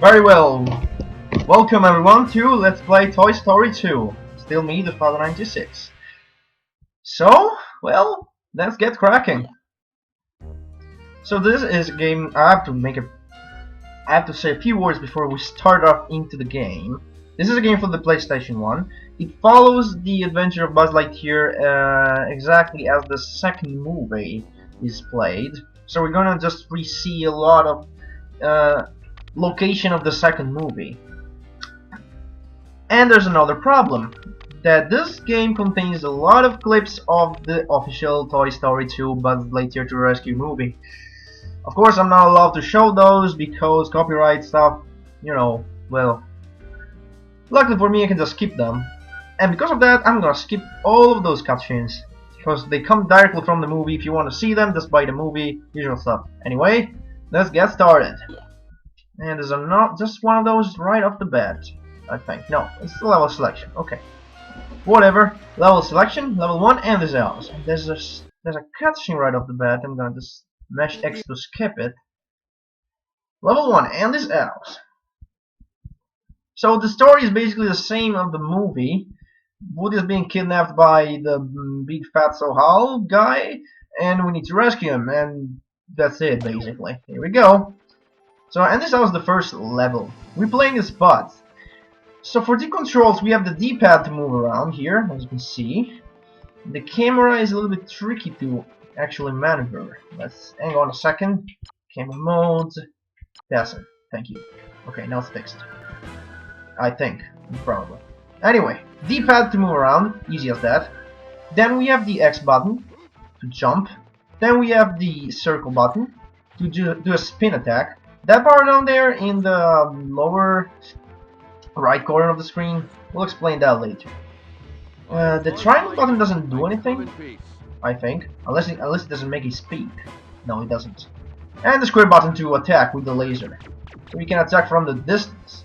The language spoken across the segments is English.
Very well. Welcome everyone to Let's Play Toy Story 2. Still me, the Father 96. So, well, let's get cracking. So this is a game. I have to say a few words before we start off into the game. This is a game for the PlayStation 1. It follows the adventure of Buzz Lightyear exactly as the second movie is played. So we're gonna just re-see a lot of location of the second movie. And there's another problem, that this game contains a lot of clips of the official Toy Story 2 Buzz Lightyear to Rescue movie. Of course, I'm not allowed to show those because copyright stuff, you know, well, luckily for me I can just skip them. And because of that, I'm gonna skip all of those cutscenes, because they come directly from the movie. If you want to see them, just buy the movie, usual stuff. Anyway, let's get started. And there's not just one of those right off the bat, I think. No, it's the level selection. Okay, whatever. Level selection, level 1, and there's else. There's a cutscene right off the bat. I'm gonna just mash X to skip it. Level 1, and this else. So the story is basically the same of the movie. Woody is being kidnapped by the big fat Hal guy, and we need to rescue him, and that's it basically. Here we go. So, and this was the first level. We're playing as Buzz. So for the controls, we have the D-pad to move around here, as you can see. The camera is a little bit tricky to actually maneuver. Let's hang on a second. Camera mode. Passive. Thank you. Okay, now it's fixed. I think. Probably. Anyway, D-pad to move around. Easy as that. Then we have the X button to jump. Then we have the circle button to do a spin attack. That bar down there in the lower right corner of the screen, we'll explain that later. The triangle button doesn't do anything, I think, unless it doesn't make it speak. No, it doesn't. And the square button to attack with the laser, so you can attack from the distance.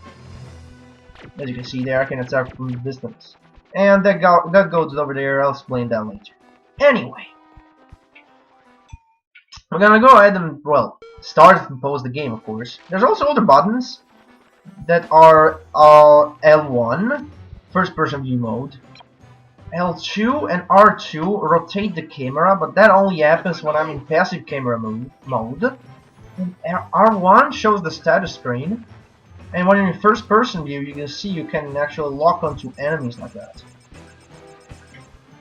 As you can see there, I can attack from the distance. And that goes over there. I'll explain that later. Anyway, we're gonna go ahead and, well, start and compose the game, of course. There's also other buttons that are L1, first person view mode. L2 and R2 rotate the camera, but that only happens when I'm in passive camera mode. And R1 shows the status screen. And when you're in first person view, you can see you can actually lock onto enemies like that.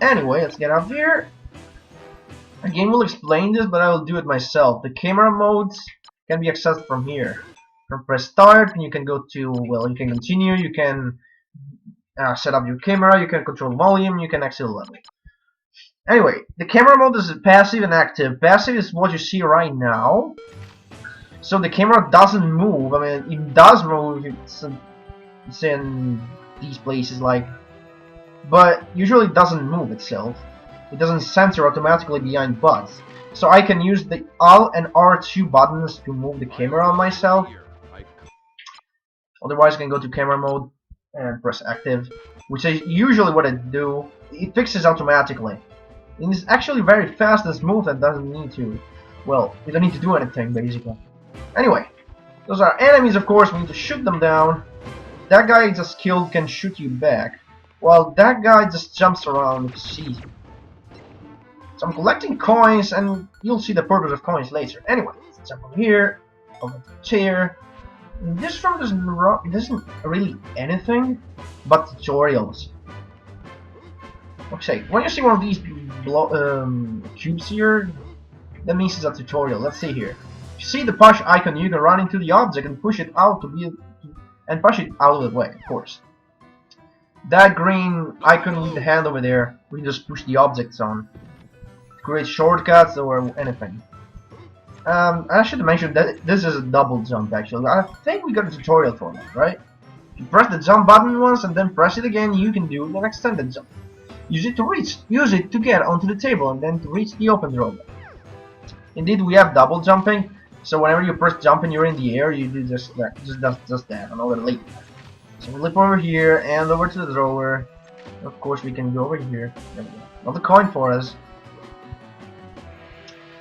Anyway, let's get out here. The game will explain this, but I will do it myself. The camera modes can be accessed from here. Press start, and you can go to, well, you can continue, you can set up your camera, you can control volume, you can exit level. Anyway, the camera mode is passive and active. Passive is what you see right now. So the camera doesn't move. I mean, it does move if it's in these places, like, but usually it doesn't move itself. It doesn't center automatically behind Buzz. So I can use the L and R2 buttons to move the camera on myself. Otherwise I can go to camera mode and press active, which is usually what I do. It fixes automatically. And it's actually very fast and smooth and doesn't need to, well, you don't need to do anything basically. Anyway, those are enemies, of course. We need to shoot them down. That guy just killed can shoot you back, while that guy just jumps around, you see. So I'm collecting coins, and you'll see the purpose of coins later. Anyway, let's jump over here, over the chair. This room isn't really anything but tutorials. Okay, when you see one of these cubes here, that means it's a tutorial. Let's see here. If you see the push icon, you can run into the object and push it out and push it out of the way, of course. That green icon with the hand over there, we just push the objects on. Create shortcuts or anything. I should mention that this is a double jump actually. I think we got a tutorial for that, right? If you press the jump button once and then press it again, you can do an extended jump. Use it to get onto the table and then to reach the open road. Indeed, we have double jumping, so whenever you press jump and you're in the air, you do just that, and over later. So we flip over here and over to the drawer. Of course, we can go over here. There we go. Another coin for us.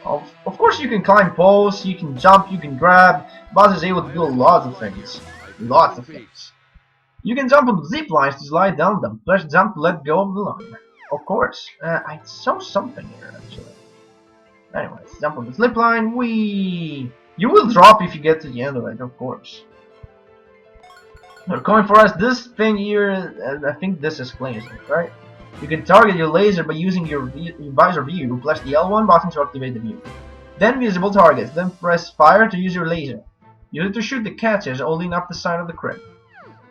Of course, you can climb poles, you can jump, you can grab. Buzz is able to do a lot of things. Lots of things. You can jump on the zip lines to slide down them. Press jump to let go of the line. Of course. I saw something here, actually. Anyways, jump on the zip line. Whee! You will drop if you get to the end of it, of course. Now, coin for us, this thing here, I think this explains it, right? You can target your laser by using your visor view. Press the L1 button to activate the view. Then visible targets. Then press fire to use your laser. Use it to shoot the catches holding up the side of the crib.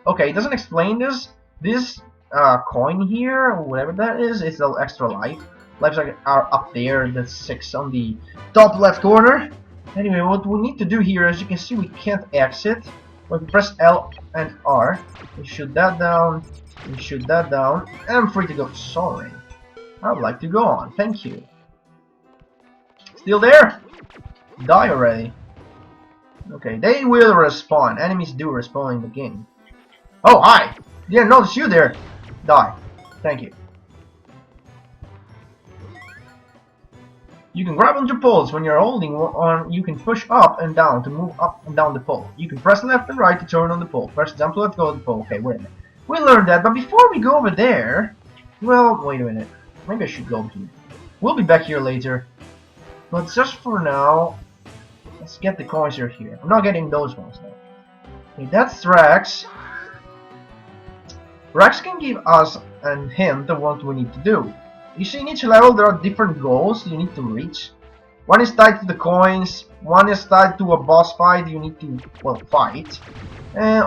Okay, it doesn't explain this. This coin here, or whatever that is the extra life. Lives are up there, that's 6 on the top left corner. Anyway, what we need to do here, as you can see, we can't exit. We can press L and R. We shoot that down. We shoot that down. And I'm free to go. Sorry. I would like to go on. Thank you. Still there? Die already. Okay, they will respawn. Enemies do respawn in the game. Oh, hi! Didn't notice you there. Die. Thank you. You can grab onto poles. When you're holding on, you can push up and down to move up and down the pole. You can press left and right to turn on the pole. Press jump to let go of the pole. Okay, wait a minute. We learned that, but before we go over there... Well, wait a minute. Maybe I should go here. We'll be back here later. But just for now, let's get the coins here. I'm not getting those ones though. Okay, that's Rex. Rex can give us a hint of what we need to do. You see, in each level there are different goals you need to reach. One is tied to the coins, one is tied to a boss fight you need to, well, fight. And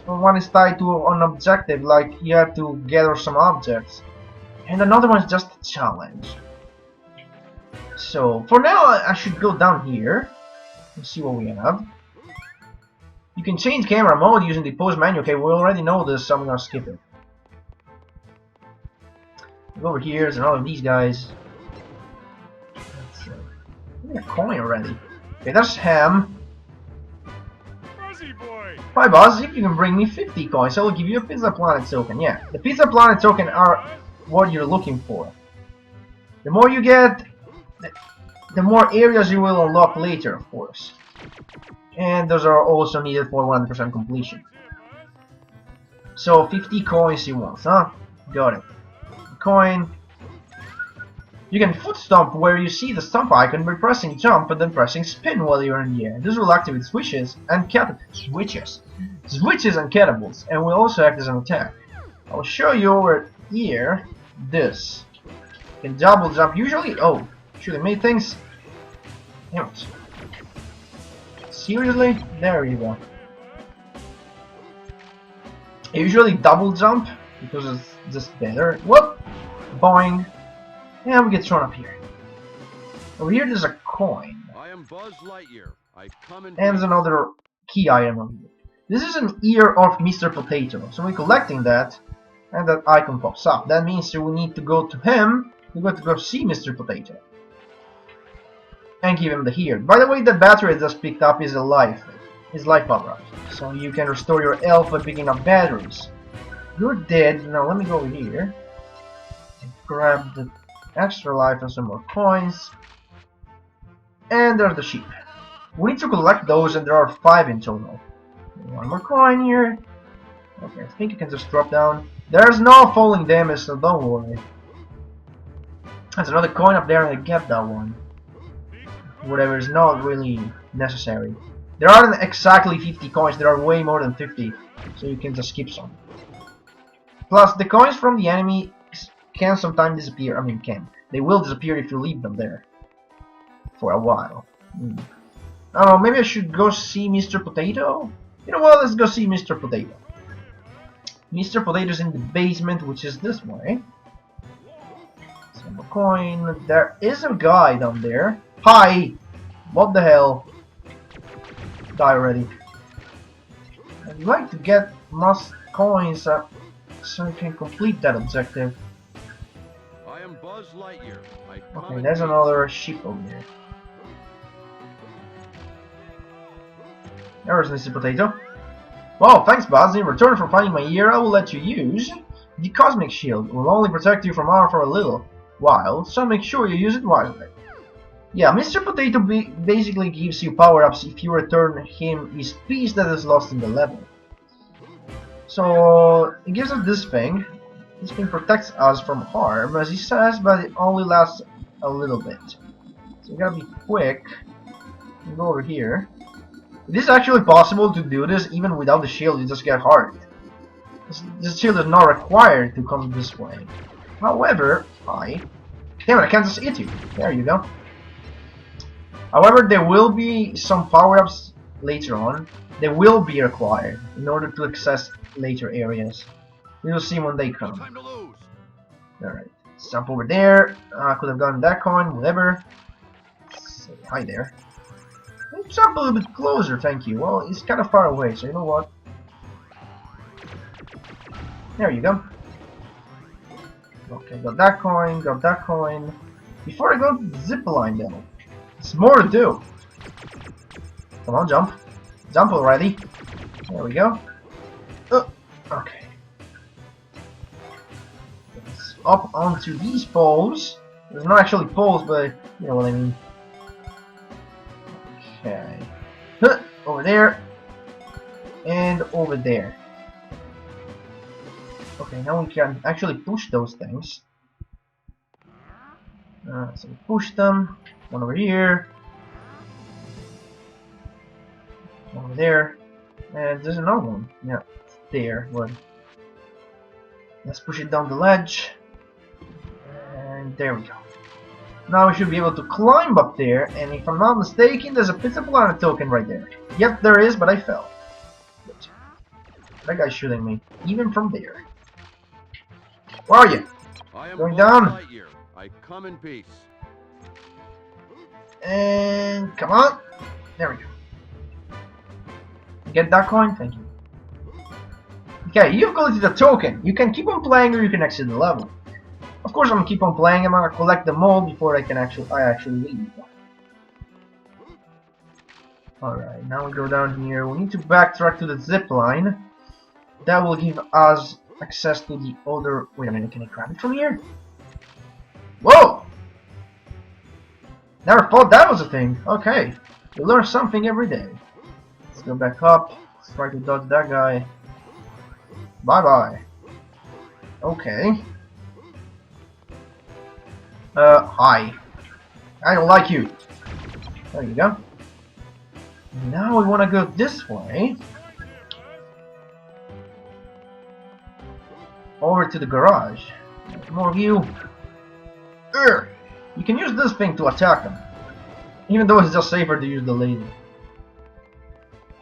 one is tied to an objective, like you have to gather some objects. And another one is just a challenge. So, for now I should go down here and see what we have. You can change camera mode using the pose menu. Okay, we already know this, so I'm gonna skip it. Over here is another of these guys. Give me a coin already. Okay, that's Ham. Hi boss, if you can bring me 50 coins, I will give you a Pizza Planet token. Yeah, the Pizza Planet token are what you're looking for. The more you get, the more areas you will unlock later, of course. And those are also needed for 100% completion. So 50 coins he wants, huh? Got it. Coin. You can foot stomp where you see the stomp icon by pressing jump and then pressing spin while you're in the air. This will activate switches and catapults and will also act as an attack. I'll show you over here this. You can double jump usually. Oh, should have made things. Damn it. Seriously? There you go. I usually double jump because it's just better. Whoop! Boing. And we get thrown up here. Over here there's a coin. I am Buzz Lightyear. I come in. And there's another key item over here. This is an ear of Mr. Potato. So we're collecting that, and that icon pops up. That means we need to go to him. We got to go see Mr. Potato. And give him the ear. By the way, the battery I just picked up is a life. It's life power-up. So you can restore your health by picking up batteries. You're dead. Now let me go over here. Grab the extra life and some more coins. And there's the sheep. We need to collect those, and there are 5 in total. One more coin here. Okay, I think you can just drop down. There's no falling damage, so don't worry. There's another coin up there, and I get that one. Whatever is not really necessary. There aren't exactly 50 coins, there are way more than 50. So you can just skip some. Plus, the coins from the enemy can sometimes disappear. I mean, can. They will disappear if you leave them there. For a while. I don't know, maybe I should go see Mr. Potato? You know what, let's go see Mr. Potato. Mr. Potato's in the basement, which is this way. Some more coin. There is a guy down there. Hi! What the hell? Die already. I'd like to get most coins so I can complete that objective. I am Buzz Lightyear. Okay, there's another sheep over there. There's Mr. Potato. Well, thanks Buzz. In return for finding my ear, I will let you use the Cosmic Shield. It will only protect you from harm for a little while, so make sure you use it wisely. Yeah, Mr. Potato basically gives you power-ups if you return him his piece that is lost in the level. So it gives us this thing. This thing protects us from harm, as he says, but it only lasts a little bit. So we gotta be quick and go over here. It is actually possible to do this even without the shield, you just get hard. This shield is not required to come this way. However, damn it, I can't just hit you. There you go. However, there will be some power-ups later on. They will be required in order to access later areas. We will see when they come. Time to lose. Alright, let's jump over there. I could have gotten that coin, whatever. Say hi there. Let's jump a little bit closer, thank you. Well, it's kind of far away, so you know what? There you go. Okay, got that coin, got that coin. Before I go zip line though, there's more to do. Come on, jump. Jump already. There we go. Okay. Let's up onto these poles. There's not actually poles, but you know what I mean. Okay. Over there. And over there. Okay, now we can actually push those things. So we push them. One over here. One over there. And there's another one. Yeah, it's there. But let's push it down the ledge. And there we go. Now we should be able to climb up there. And if I'm not mistaken, there's a Pizza Planet token right there. Yep, there is, but I fell. Good. That guy's shooting me, even from there. Where are you? I am Going Buzz down. Lightyear. I come in peace. And come on. There we go. Get that coin? Thank you. Okay, you've collected a token. You can keep on playing or you can exit the level. Of course I'm gonna keep on playing. I'm gonna collect them all before I actually leave. Alright, now we go down here. We need to backtrack to the zip line. That will give us access to the other... Wait a minute, can I grab it from here? Whoa! Never thought that was a thing. Okay, we learn something every day. Let's go back up. Let's try to dodge that guy. Bye-bye. Okay. Hi. I don't like you. There you go. Now we want to go this way. Over to the garage. More of you. You can use this thing to attack them. Even though it's just safer to use the laser.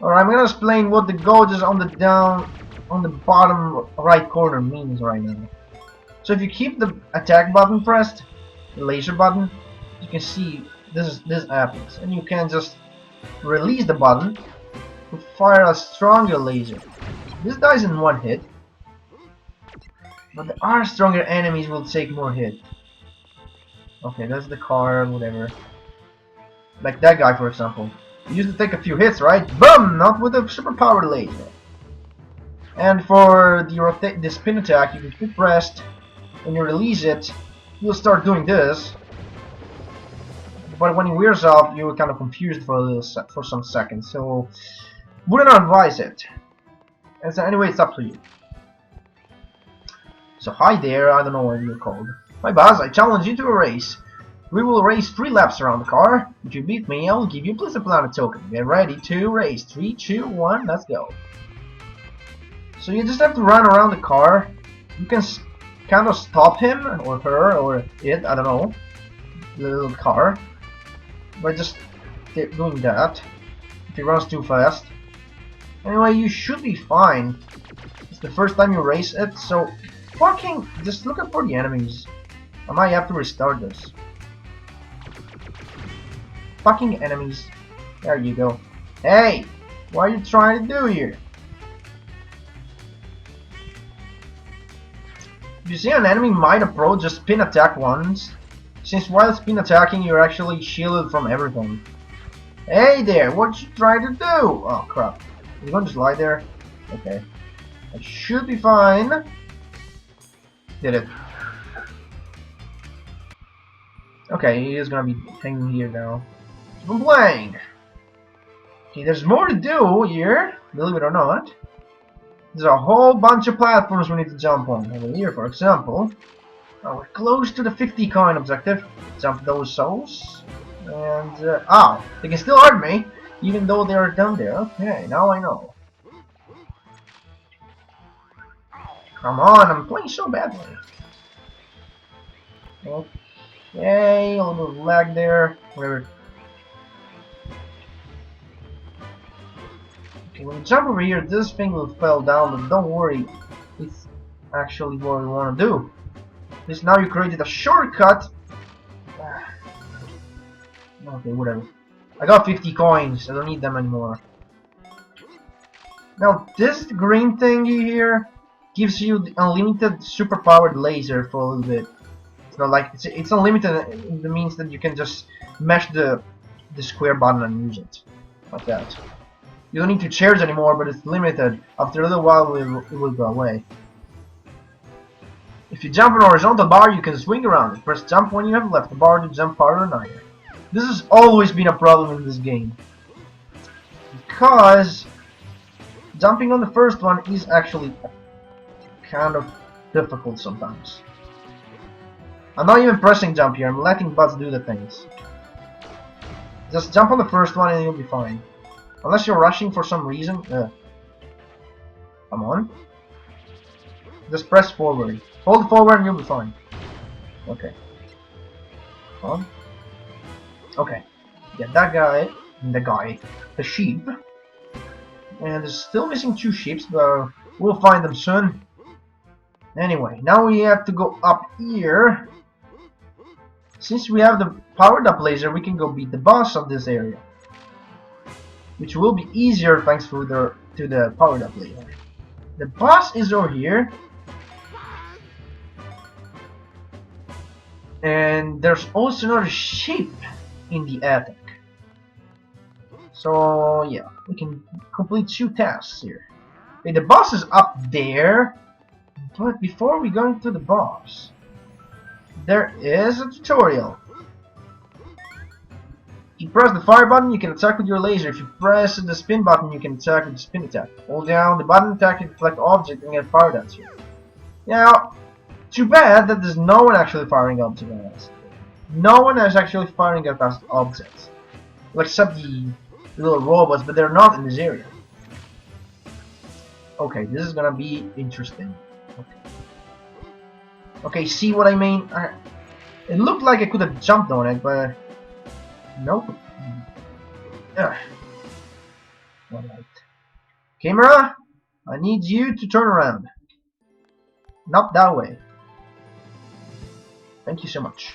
Alright, I'm gonna explain what the gauges on the bottom right corner means right now. So if you keep the attack button pressed, the laser button, you can see this happens, and you can just release the button to fire a stronger laser. This dies in one hit, but the other stronger enemies will take more hit. Okay, that's the car, whatever. Like that guy, for example. He used to take a few hits, right? Boom! Not with a superpowered laser. And for the spin attack, you can keep pressed. When you release it, you'll start doing this. But when it wears off, you're kind of confused for some seconds. So, wouldn't advise it. And so anyway, it's up to you. So hi there, I don't know what you're called. Hi Buzz, I challenge you to a race. We will race 3 laps around the car. If you beat me, I will give you a Blizzard Planet token. Get ready to race. 3, 2, 1, let's go. So you just have to run around the car. You can kind of stop him, or her, or it, I don't know. The little car. By just doing that. If he runs too fast. Anyway, you should be fine. It's the first time you race it, so fucking just look out for the enemies. I might have to restart this. Fucking enemies. There you go. Hey! What are you trying to do here? If you see an enemy might approach, just spin attack once. Since while spin attacking, you're actually shielded from everything. Hey there, what you trying to do? Oh crap. You're gonna just lie there? Okay. I should be fine. Did it. Okay, he is gonna be hanging here now. Keep on playing. Okay, there's more to do here, believe it or not. There's a whole bunch of platforms we need to jump on. Over here, for example. Oh, we're close to the 50 coin objective. Jump those souls. And, oh, they can still hurt me, even though they are down there. Okay, now I know. Come on, I'm playing so badly. Okay, a little bit of lag there. Whatever. Okay, when you jump over here, this thing will fall down, but don't worry. It's actually what we want to do. Because now you created a shortcut. Okay, whatever. I got 50 coins. I don't need them anymore. Now, this green thingy here gives you the unlimited super-powered laser for a little bit. It's not like it's unlimited. It means that you can just mash the square button and use it like that. You don't need to charge anymore, but it's limited. After a little while, it will go away. If you jump on a horizontal bar, you can swing around. Press jump when you have left the bar to jump farther and higher. This has always been a problem in this game, because jumping on the first one is actually kind of difficult sometimes. I'm not even pressing jump here, I'm letting butts do the things. Just jump on the first one and you'll be fine. Unless you're rushing for some reason. Come on. Just press forward. Hold forward and you'll be fine. Okay. Come on. Okay. Get that guy. The sheep. And there's still missing 2 sheep, but we'll find them soon. Anyway, now we have to go up here. Since we have the powered up laser, we can go beat the boss of this area. Which will be easier thanks to the powered up laser. The boss is over here. And there's also another sheep in the attic. So yeah, we can complete 2 tasks here. Okay, the boss is up there, but before we go into the boss, there is a tutorial. If you press the fire button, you can attack with your laser. If you press the spin button, you can attack with the spin attack. Hold down the button attack to select object and get fired at you. Now, too bad that there's no one actually firing objects at us. No one is actually firing at us objects. Well, except the little robots, but they're not in this area. Okay, this is gonna be interesting. Okay, see what I mean? It looked like I could have jumped on it, but nope. Alright. Camera, I need you to turn around. Not that way. Thank you so much.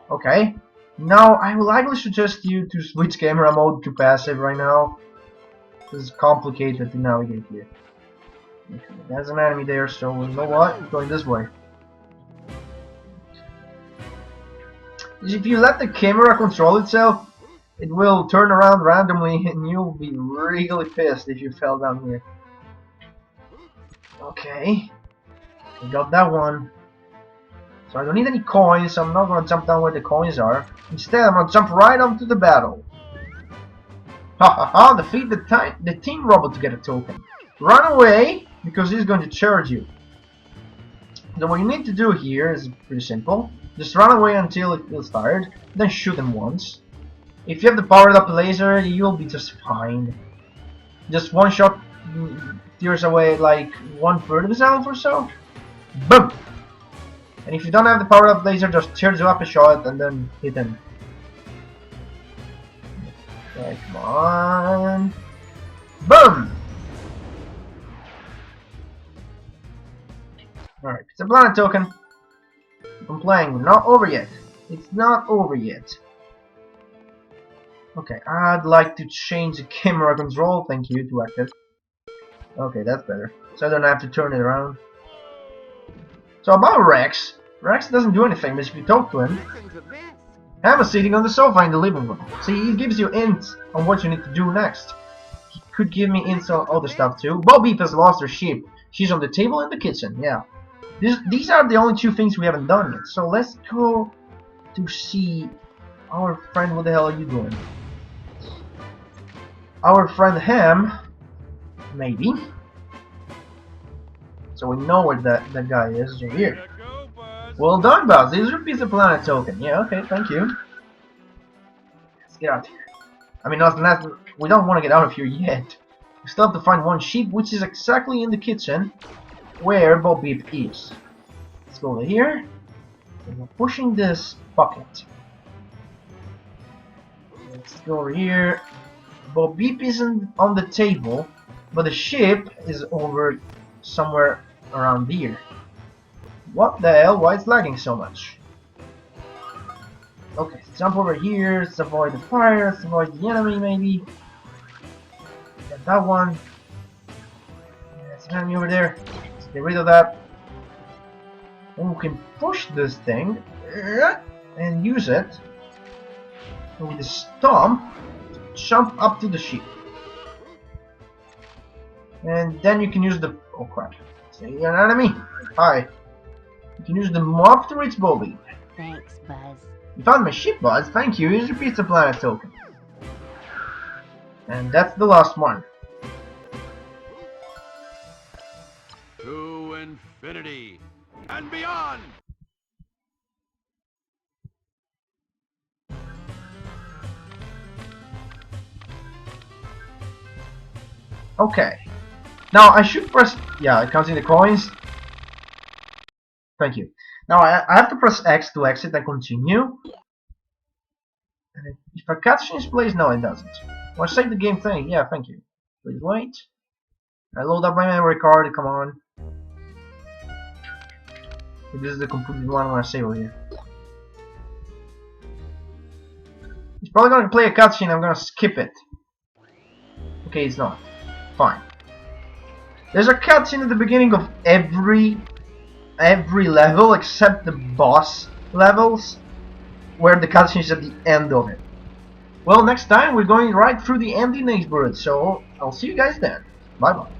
Okay. Now, I will likely suggest you to switch camera mode to passive right now. This is complicated to navigate here. Okay, there's an enemy there, so you know what? We're going this way. If you let the camera control itself, it will turn around randomly and you'll be really pissed if you fell down here. Okay. We got that one. So I don't need any coins, so I'm not gonna jump down where the coins are. Instead, I'm gonna jump right onto the battle. Ha ha ha! Defeat the team robot to get a token. Run away, because he's going to charge you. So what you need to do here is pretty simple. Just run away until it feels tired, then shoot him once. If you have the powered up laser, you'll be just fine. Just one shot tears away like 1/3 of his health or so. Boom! And if you don't have the powered up laser, just charge you up a shot and then hit him. Okay, come on. Boom! Alright, it's a planet token. I'm playing, we're not over yet. It's not over yet. Okay, I'd like to change the camera control, thank you, to active. Okay, that's better. So I don't have to turn it around. So about Rex. Rex doesn't do anything, but if you talk to him... Emma's sitting on the sofa in the living room. See, he gives you hints on what you need to do next. He could give me hints on other stuff too. Bo Beep has lost her sheep. She's on the table in the kitchen, yeah. These are the only 2 things we haven't done yet. So let's go to see our friend. What the hell are you doing? Our friend Ham Maybe. So we know where that guy is over here. Well done, Buzz. This repeats the planet token. Yeah, okay, thank you. Let's get out of here. I mean, we don't want to get out of here yet. We still have to find one sheep, which is exactly in the kitchen where Bob Beep is. Let's go over here. And we're pushing this bucket. Let's go over here. Bob Beep isn't on the table, but the ship is over somewhere around here. What the hell? Why it's lagging so much? Okay, let's jump over here. Let's avoid the fire. Let's avoid the enemy, maybe. Get that one. There's an enemy over there. Let's get rid of that. And we can push this thing and use it. And with the stomp, jump up to the ship. And then you can use the... oh crap. So you're an enemy? Hi. You can use the mob to reach Bobby. Thanks, Buzz. You found my ship, Buzz. Thank you. Here's your pizza planet token. And that's the last one. To infinity and beyond! Okay. Now I should press... yeah, counting the coins. Thank you. Now I have to press X to exit and continue. And if a cutscene plays, no it doesn't. Well, save the game thing. Yeah, thank you. Please wait. I load up my memory card, come on. This is the complete one I want to save over here. It's probably going to play a cutscene, I'm going to skip it. Okay, it's not. Fine. There's a cutscene at the beginning of every level except the boss levels, where the cutscene is at the end of it. Well, next time we're going right through the ending neighborhood, so I'll see you guys then. Bye bye.